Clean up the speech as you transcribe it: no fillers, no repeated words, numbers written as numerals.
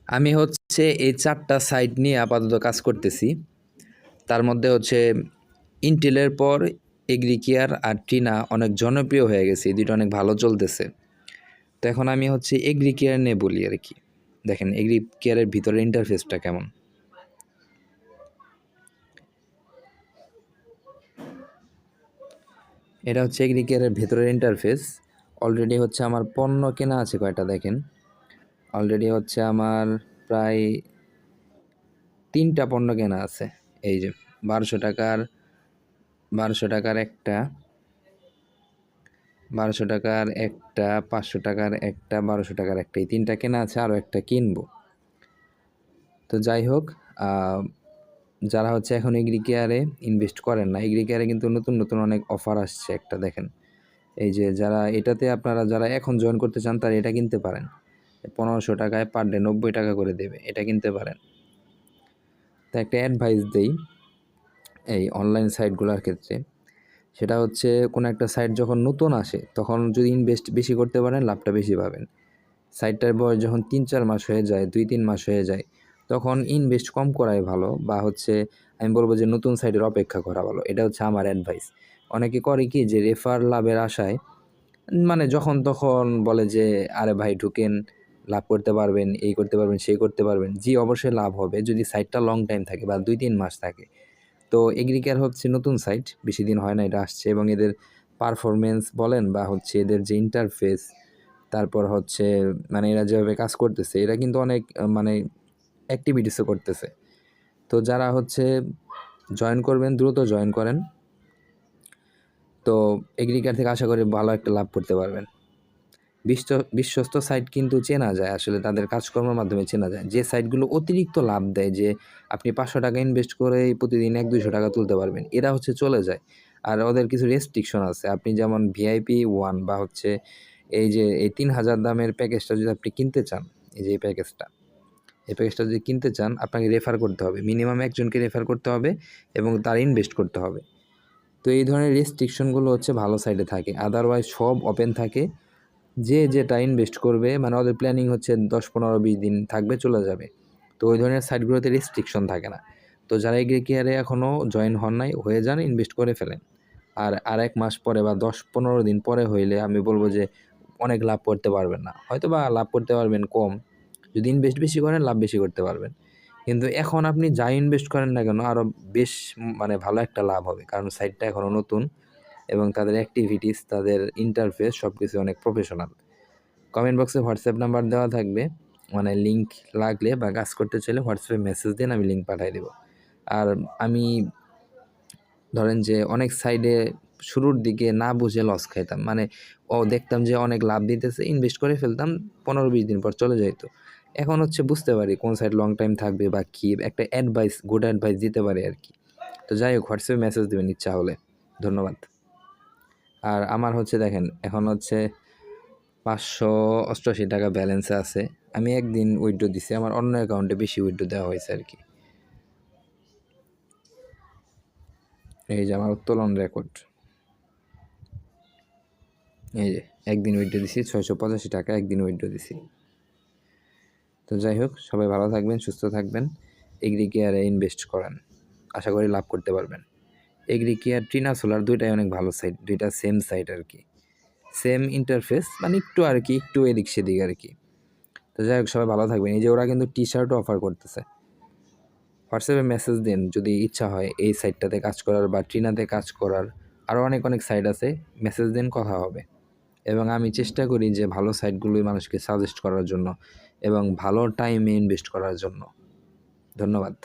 আমি হচ্ছে এই ৪টা সাইট নিয়ে আপাতত কাজ করতেছি। তার মধ্যে হচ্ছে ইন্টেলের পর এগ্রিকেয়ার আর টিনা অনেক জনপ্রিয় হয়ে গেছে। এই ২টা অনেক ভালো চলতেছে। তো এখন আমি হচ্ছে এগ্রিকেয়ার নিয়ে বলি আরকি। দেখেন এগ্রিকেয়ারের ভিতরের ইন্টারফেসটা কেমন। এটা হচ্ছে এগ্রিকেয়ারের ভেতরের ইন্টারফেস। অলরেডি হচ্ছে আমার পণ্য কেনা আছে কয়টা দেখেন। অলরেডি হচ্ছে আমার প্রায় ৩টা পণ্য কেনা আছে। এই যে ৳১২০০ একটা, ৳১২০০ একটা, ৳৫০০ একটা, ৳১২০০ একটা, এই ৩টা কেনা আছে, আরও একটা কিনবো। তো যাই হোক, যারা হচ্ছে এখন এগ্রিকেয়ারে ইনভেস্ট করেন না, এগ্রিকেয়ারে কিন্তু নতুন নতুন অনেক অফার আসছে। একটা দেখেন, এই যে যারা এটাতে আপনারা যারা এখন জয়েন করতে চান তারা এটা কিনতে পারেন। ৳১৫০০ পার ডে ৳৯০ করে দেবে, এটা কিনতে পারেন। তো একটা অ্যাডভাইস দেই এই অনলাইন সাইটগুলোর ক্ষেত্রে, সেটা হচ্ছে কোনো একটা সাইট যখন নতুন আসে তখন যদি ইনভেস্ট বেশি করতে পারেন লাভটা বেশি পাবেন। সাইটটার বয়স যখন ৩-৪ মাস হয়ে যায়, ২-৩ মাস হয়ে যায়, তখন ইনভেস্ট কম করাই ভালো, বা হচ্ছে আমি বলব যে নতুন সাইটের অপেক্ষা করা ভালো। এটা হচ্ছে আমার অ্যাডভাইস। অনেকে করে কি যে রেফার লাভের আশায় মানে যখন তখন বলে যে আরে ভাই ঢুকেন, লাভ করতে পারবেন, এই করতে পারবেন, সেই করতে পারবেন। জি, অবশ্যই লাভ হবে যদি সাইটটা লং টাইম থাকে বা ২-৩ মাস থাকে। তো এগ্রিকেয়ার হচ্ছে নতুন সাইট, বেশি দিন হয় না এটা আসছে, এবং এদের পারফরম্যান্স বলেন বা হচ্ছে এদের যে ইন্টারফেস, তারপর হচ্ছে মানে এরা যেভাবে কাজ করতেছে, এরা কিন্তু অনেক মানে অ্যাক্টিভিটিসও করতেছে। তো যারা হচ্ছে জয়েন করবেন দ্রুত জয়েন করেন। তো এগ্রিকেয়ার থেকে আশা করি ভালো একটা লাভ করতে পারবেন। বিশ্বস্ত সাইট কিন্তু চেনা যায়, আসলে তাদের কাজকর্মের মাধ্যমে চেনা যায়। যে সাইটগুলো অতিরিক্ত লাভ দেয়, যে আপনি ৳৫০০ ইনভেস্ট করে প্রতিদিন ৳১00-৳২০০ তুলতে পারবেন, এরা হচ্ছে চলে যায়। আর ওদের কিছু রেস্ট্রিকশন আছে। আপনি যেমন ভিআইপি 1 বা হচ্ছে এই যে এই ৩,০০০ দামের প্যাকেজটা যদি আপনি কিনতে চান, এই যে এই প্যাকেজটা যদি কিনতে চান, আপনাকে রেফার করতে হবে। মিনিমাম একজনকে রেফার করতে হবে এবং তার ইনভেস্ট করতে হবে। তো এই ধরনের রেস্ট্রিকশনগুলো হচ্ছে ভালো সাইটে থাকে। আদারওয়াইজ সব ওপেন থাকে। যে যেটা ইনভেস্ট করবে মানে ওদের প্ল্যানিং হচ্ছে ১০, ১৫, ২০ দিন থাকবে, চলে যাবে। তো ওই ধরনের সাইটগুলোতে রেস্ট্রিকশন থাকে না। তো যারা এগ্রিকেয়ারে এখনও জয়েন হন নাই, হয়ে যান, ইনভেস্ট করে ফেলেন। আর ১ মাস পরে বা ১০-১৫ দিন পরে হইলে আমি বলব যে অনেক লাভ করতে পারবেন না। হয়তোবা লাভ করতে পারবেন কম। যদি ইনভেস্ট বেশি করেন লাভ বেশি করতে পারবেন। কিন্তু এখন আপনি যা ইনভেস্ট করেন না কেন আরও বেশ মানে ভালো একটা লাভ হবে। কারণ সাইটটা এখনও নতুন এবং তাদের অ্যাক্টিভিটিস, তাদের ইন্টারফেস সবকিছু অনেক প্রফেশনাল। কমেন্ট বক্সে হোয়াটসঅ্যাপ নাম্বার দেওয়া থাকবে। মানে লিঙ্ক লাগলে বা কাজ করতে চাইলে হোয়াটসঅ্যাপে মেসেজ দিন, আমি লিঙ্ক পাঠিয়ে দেব। আর আমি ধরেন যে অনেক সাইডে শুরুর দিকে না বুঝে লস খাইতাম। মানে দেখতাম যে অনেক লাভ দিতেছে, ইনভেস্ট করে ফেলতাম, ১৫-২০ দিন পর চলে যাইত। এখন হচ্ছে বুঝতে পারি কোন সাইড লং টাইম থাকবে বা কী, একটা অ্যাডভাইস, গুড অ্যাডভাইস দিতে পারি আরকি। তো যাই হোক, হোয়াটসঅ্যাপে মেসেজ দিবেন ইচ্ছা হলে। ধন্যবাদ। আর আমার হচ্ছে দেখেন এখন হচ্ছে ৳৫৮৮ ব্যালেন্সে আছে। আমি একদিন উইথড্র দিছি, আমার অন্য অ্যাকাউন্টে বেশি উইথড্র দেওয়া হয়েছে আরকি। এই যে আমার উত্তোলন রেকর্ড। এই যে একদিন উইথড্র দিছি ৳৬৮৫ একদিন উইথড্র দিছি। তো যাই হোক, সবাই ভালো থাকবেন, সুস্থ থাকবেন। এগ্রিকেয়ারে ইনভেস্ট করেন। আশা করি লাভ করতে পারবেন। এগ্রিকেয়ার, ট্রিনা সোলার ২টাই অনেক ভালো সাইট। ২টা সেম সাইট আরকি। সেম ইন্টারফেস, মানে একটু আরকি, একটু এদিক সেদিক আরকি। তো যাই হোক, সবাই ভালো থাকবেন। এই যে ওরা কিন্তু টি-শার্টও অফার করতেছে। হোয়াটসঅ্যাপে মেসেজ দিন যদি ইচ্ছা হয় এই সাইটটাতে কাজ করার বা ট্রিনাতে কাজ করার। আরও অনেক অনেক সাইট আছে, মেসেজ দিন, কথা হবে। এবং আমি চেষ্টা করি যে ভালো সাইটগুলোই মানুষকে সাজেস্ট করার জন্য এবং ভালো টাইমে ইনভেস্ট করার জন্য। ধন্যবাদ।